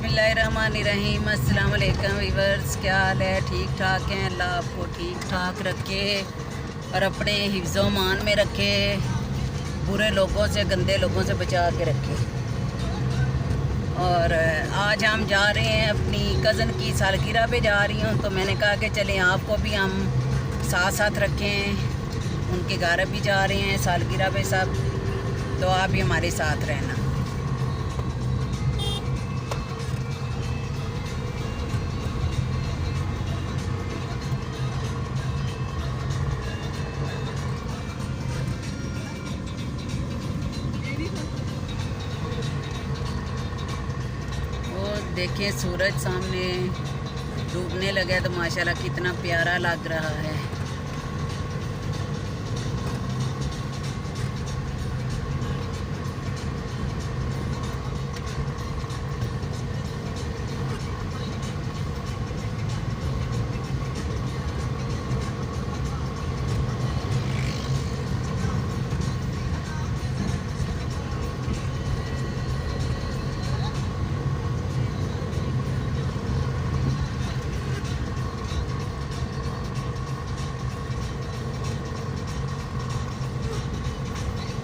बिस्मिल्लाहिर्रहमानिर्रहीम। अस्सलाम वालेकुम वीवर्स, क्या हाल है? ठीक ठाक हैं? अल्लाह आपको ठीक ठाक रखे और अपने हिफ्ज़ो मान में रखे, बुरे लोगों से, गंदे लोगों से बचा के रखे। और आज हम जा रहे हैं अपनी कज़न की सालगिरह पे जा रही हूँ, तो मैंने कहा कि चलें आपको भी हम साथ साथ रखें। उनके घर भी जा रहे हैं सालगिरह पे सब, तो आप भी हमारे साथ रहना। देखिए सूरज सामने डूबने लगा तो माशाल्लाह कितना प्यारा लग रहा है।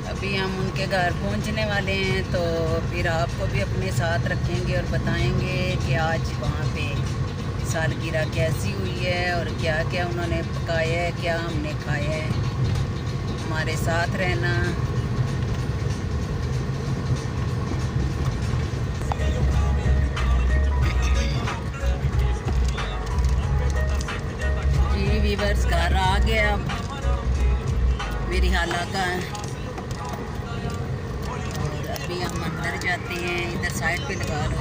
अभी हम उनके घर पहुंचने वाले हैं, तो फिर आपको भी अपने साथ रखेंगे और बताएंगे कि आज वहाँ पे सालगिरह कैसी हुई है और क्या क्या उन्होंने पकाया है, क्या हमने खाया है। हमारे साथ रहना। जी वीवर्स, घर आ गया मेरी हाला का। अभी हम अंदर जाते हैं, इधर साइड पे लगा लो।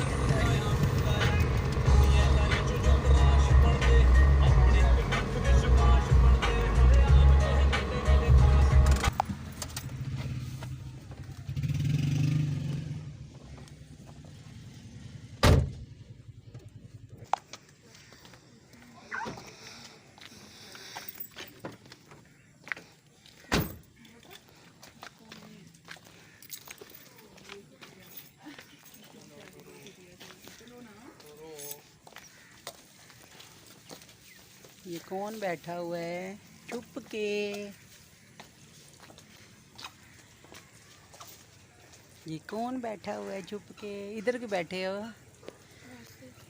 ये कौन बैठा हुआ है छुप के? ये कौन बैठा हुआ है छुप के? इधर क्यों बैठे हो?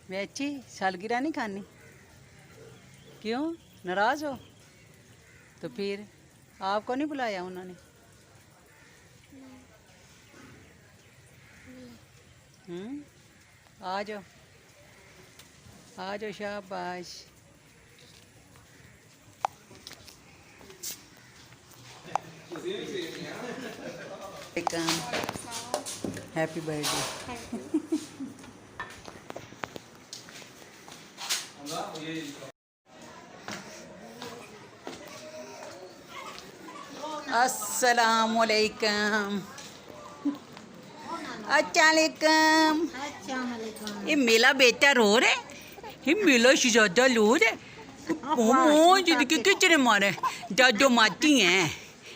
वैची सालगिरह नहीं खानी? क्यों, नाराज़ हो? तो फिर आपको नहीं बुलाया उन्होंने? आ जाओ, आ जाओ, शाबाश। Happy birthday. अस्सलामुअलैकुम। अस्सलामुअलैकुम। ये मेला बेटा रो रहे, ये मेला शहजादा रो रहे। जिंदगी किचने मारे दादो माती हैं,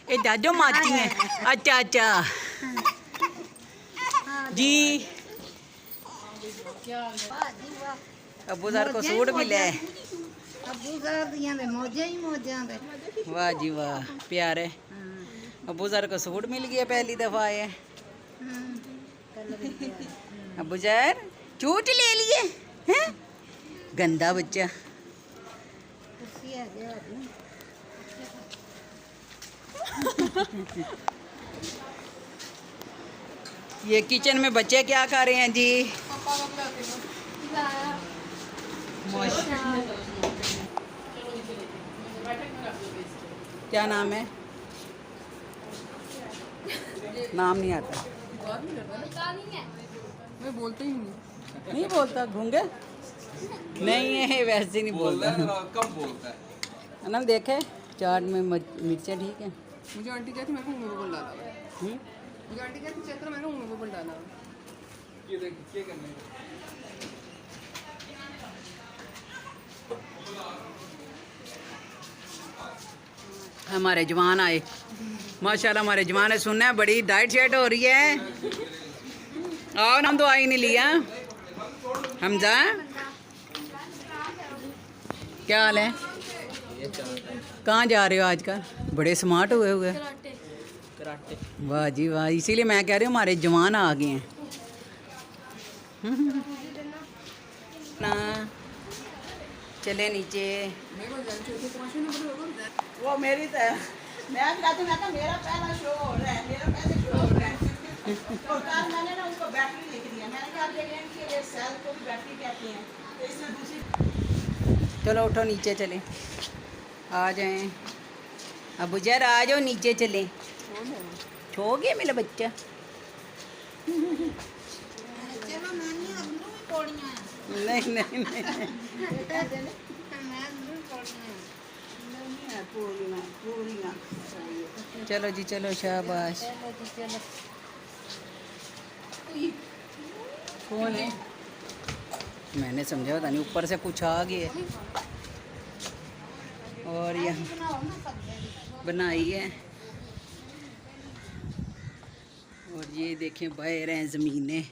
ये दादो माती हैं। अच्छा अच्छा जी। अबूज़र को सूट मिला है। वाह जी वाह, प्यारे। अबूज़र को सूट मिल गया, पहली दफ़ा आए। अबूज़र चूट ले लिए हैं, गंदा बच्चा। ये किचन में बच्चे क्या खा रहे हैं जी? क्या नाम है? नाम नहीं आता। मैं बोलता ही नहीं बोलता, घूंगे नहीं है, वैसे नहीं बोलता। कब बोलता है? अनम देखे चाट में मिर्चें ठीक है। मुझे आंटी कहती मैं मुंह में बोल डाला। मुझे आंटी कहती चेक मैंने मुंह में बोल डाला। ये देख क्या करने है। हमारे जवान आए माशाल्लाह, हमारे जवान है। सुनना है बड़ी डाइट शेट हो रही है। और हम तो आ ही नहीं लिया। हमजा क्या हाल है? कहाँ जा रहे हो आजकल? बड़े स्मार्ट हुए हुए। कराटे। वाह जी वाह, इसीलिए मैं कह रही हूँ हमारे जवान आ गए हैं। ना चले नीचे। वो मेरी मैं कहती हूँ मेरा पहला शो हो रहा है, मेरा पहले शो हो रहा है। और कल मैंने ना उसको बैटरी लिख दिया, मैंने कहा कि ये सेल को भी बैटरी कहती हैं, तो इसमें दूसरी। चलो उठो नीचे चले, आ जाएं। अब जर आ जाओ नीचे चले। छो गया मेरा बच्चा। नहीं नहीं नहीं चलो जी चलो, शाबाश। कौन है? मैंने समझा पता नहीं ऊपर से कुछ आ गया। और यहाँ बनाई है। और ये देखें बह रहे हैं ज़मीनें।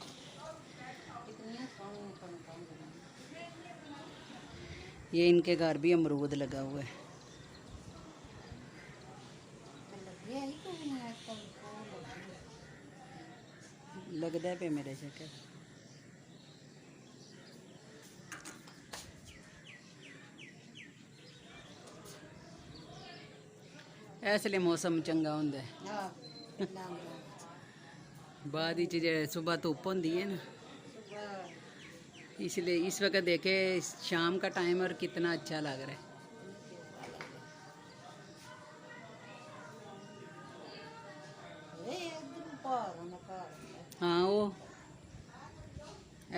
ये इनके घर भी अमरूद लगा हुआ है। लगता है पे मेरे चक्कर। इसलिए मौसम चंगा होंगे। बाद सुबह धुप होती है ना, इसलिए इस वक्त देखे शाम का टाइम और कितना अच्छा लग रहा है। हाँ वो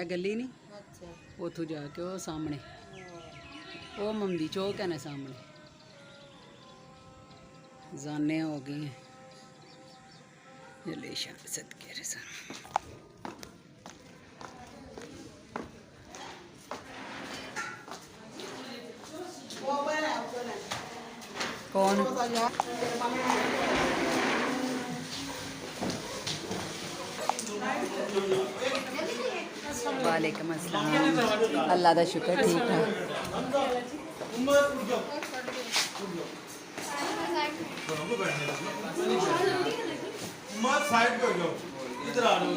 गली नहीं, उतों जाके वो सामने वो मंदी चौक है ना सामने। जाने हो गई हैं जले शान सदके रसन। कौन? वालेकुम अस्सलाम। अल्लाह का शुक्र ठीक है। साइड पे हो जाओ, इधर आ जाओ।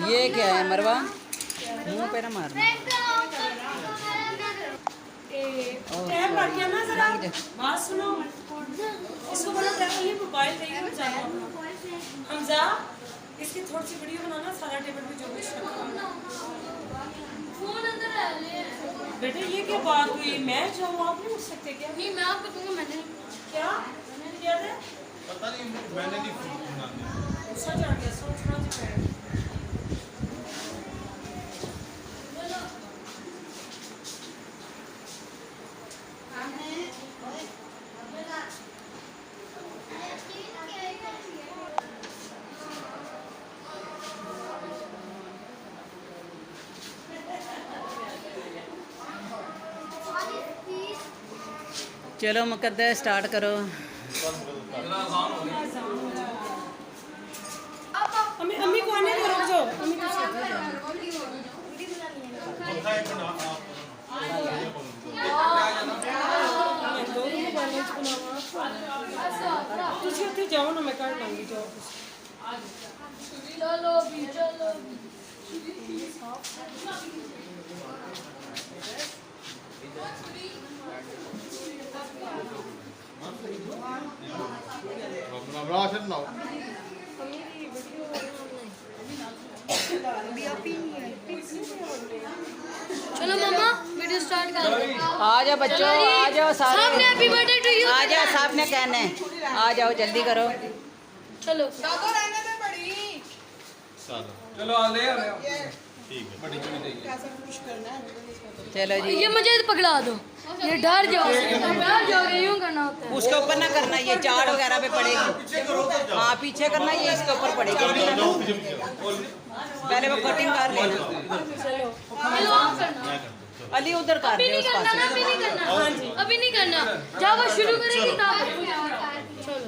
ये क्या है मरवा? मुंह पे ना मारना। टाइम लग गया ना जरा, बात सुनो। इसको बोलो ये मोबाइल चाहिए बचाना। हमजा इसकी थोड़ी सी वीडियो बनाना, सारा टेबल पे जो कुछ फोन अंदर ले। बेटे ये क्या बात हुई? मैं जाऊँ आप नहीं उठ सकते क्या? नहीं मैं आपको दूंगा। मैंने क्या किया था पता नहीं, मैंने नहीं सुना। सच आ गया, सोचना चाहिए। चलो मुकद्दर स्टार्ट करो। अम्मी को आने दो, रुक जाओ। तुझे उठे जाओ ना, मैं कर लूंगी। जाओ चलो भी चलो। राशन लाओ। चलो मम्मा वीडियो स्टार्ट कर दो। आ जाओ बच्चों, आ जाओ सारे। सबने हैप्पी बर्थडे टू यू। आ जाओ, सबने कहना है। आ जाओ जल्दी करो। चलो चलो आ ले ठीक है। बड़ी चुनी देगी। चलो जी, ये मुझे पकड़ा दो, ये डर जाओगे यूं करना होता है। उसके ऊपर ना करना, ये चार्ट वगैरह पे पड़ेगी। हाँ पीछे करना, ये इसके ऊपर पड़ेगी। पहले वो कटिंग कर लेना। चलो आप करना। अली उधर कर अभी दे नहीं उस करना पास। ना, अभी नहीं करना। अभी नहीं करना, जब वो शुरू करेगी तब। चलो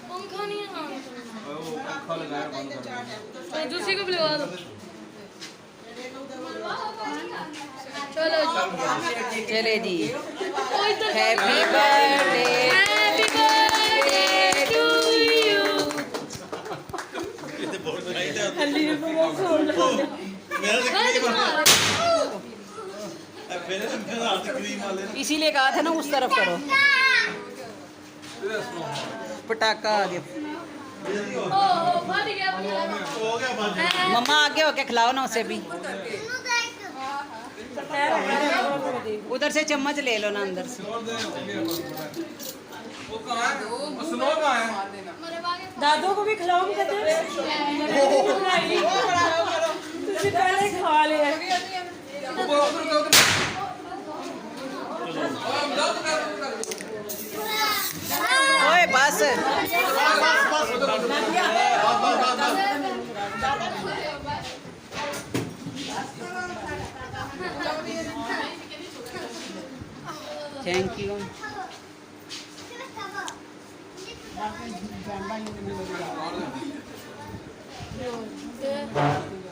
पंखा नहीं तो दूसरी को बुलवा दो। चलो चले जी। Happy happy birthday birthday to you. इसीलिए कहा था ना उस तरफ करो। पटाखा आगे। मम्मा आगे होके खिलाओ ना उसे भी। उधर से चम्मच ले लो ना अंदर से। दादू को भी खिलाओ कहते तुझे पहले खा लिया। ओए बस। Thank you.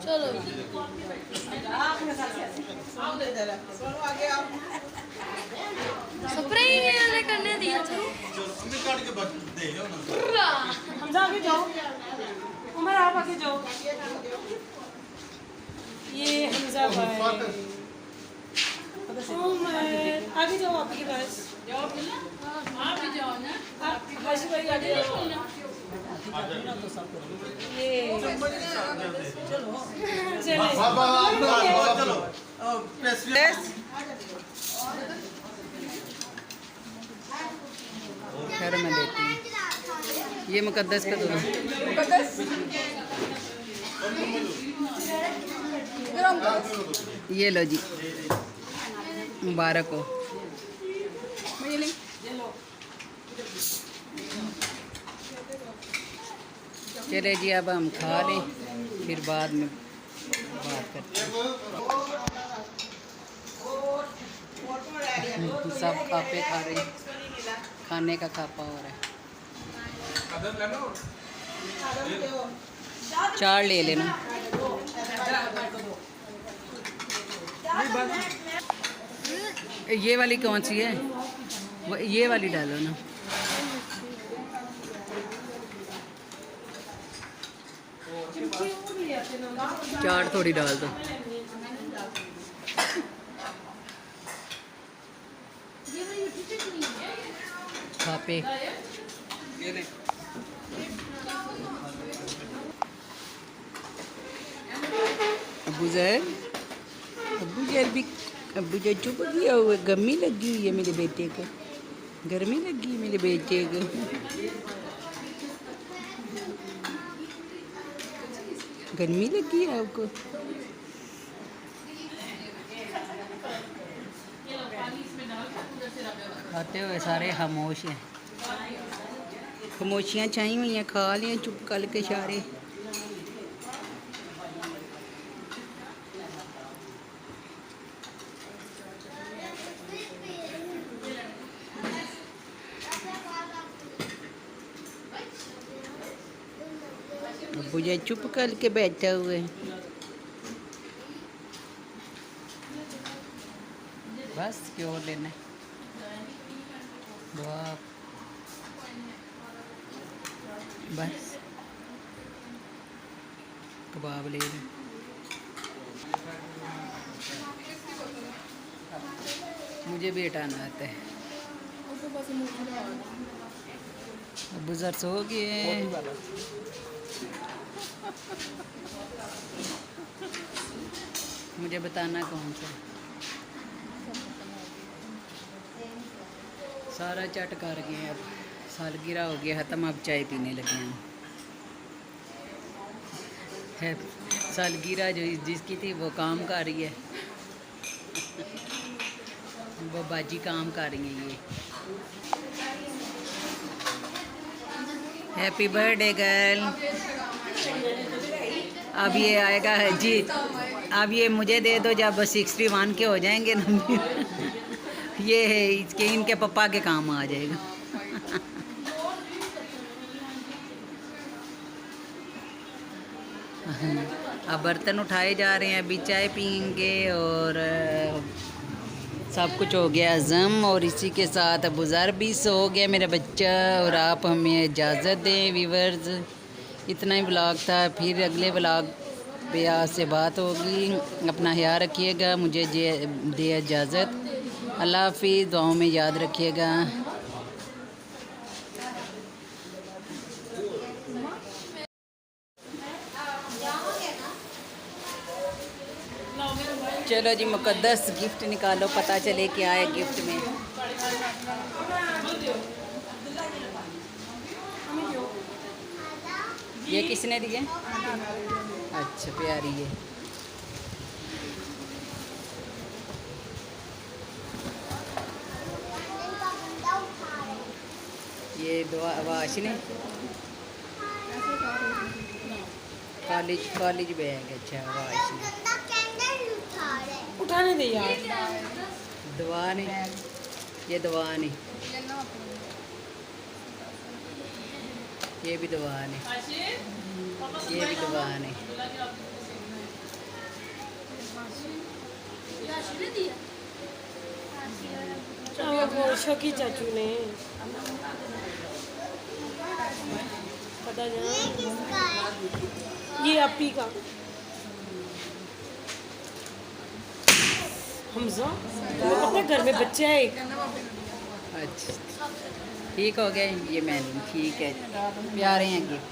चलो स्प्रे करने दिया। चलो हमजा आगे जाओ, उमर आप आगे जाओ। ये हमजा भाई, उमर आगे जाओ आपके पास। आप भी जाओ ना, हाशी भाई आगे जाओ। ये चलो चलो खैर मैं देती हूँ। ये मुकद्दस का दो। ये लो जी, मुबारक हो। चले जी, अब हम खा लें, फिर बाद में बात करते हैं। सब खापे खा रहे हैं, खाने का खापा हो रहा है। चार ले लेना। ये वाली कौन सी है? ये वाली डालो ना। चाट थोड़ी डाल दो। खापे अबू जैर चुप गया हुआ। गर्मी लगी हुई है मेरे बेटे को, गर्मी लगी है मेरे बेटे को। गर्मी लगी है आपको? खाते हुए सारे खामोश हैं, खामोशियाँ छाई हुई हैं, खा लिया चुप कर के सारे। मुझे चुप करके बैठा हुए हैं। बस क्यों लेना है? वाह, बस कबाब ले लें। मुझे भी हटाना आता है। बुजुर्ग सो गए। मुझे बताना कौन सा। सारा चट कर गए, अब सालगिरह हो गया ख़त्म, अब चाय पीने लगे हैं। सालगिरह जो जिसकी थी वो काम कर रही है, वो बाजी काम कर रही है। ये हैप्पी बर्थडे गर्ल। अब ये आएगा जी, अब ये मुझे दे दो जब 61 के हो जाएंगे ना। ये है इसके, इनके पापा के काम आ जाएगा। अब बर्तन उठाए जा रहे हैं, अभी चाय पियेंगे और सब कुछ हो गया हज़म। और इसी के साथ अबू ज़र भी सो गया मेरा बच्चा। और आप हमें इजाज़त दें व्यूवर्स, इतना ही ब्लॉग था, फिर अगले ब्लॉग पे आपसे बात होगी। अपना ख्याल रखिएगा, मुझे दे इजाज़त। अल्लाह हाफिज़, दुआओं में याद रखिएगा। चलो जी, मुकद्दस गिफ्ट निकालो, पता चले क्या है गिफ्ट में। ये किसने दिए? अच्छा, प्यारी है। ये दुआ वाश ने कॉलेज बैग। अच्छा, वाश ने उठाने दे यार। दवा ने, ये दवा ने, ये भी दवा ने, ये भी दवा ने। वो शौकी चाचू ने पता नहीं, ये आपी का हमजा। तुम्हें पता है घर में बच्चा है एक। अच्छा, ठीक हो गया ये। मैंने ठीक है, प्यारे हैं गिफ्ट।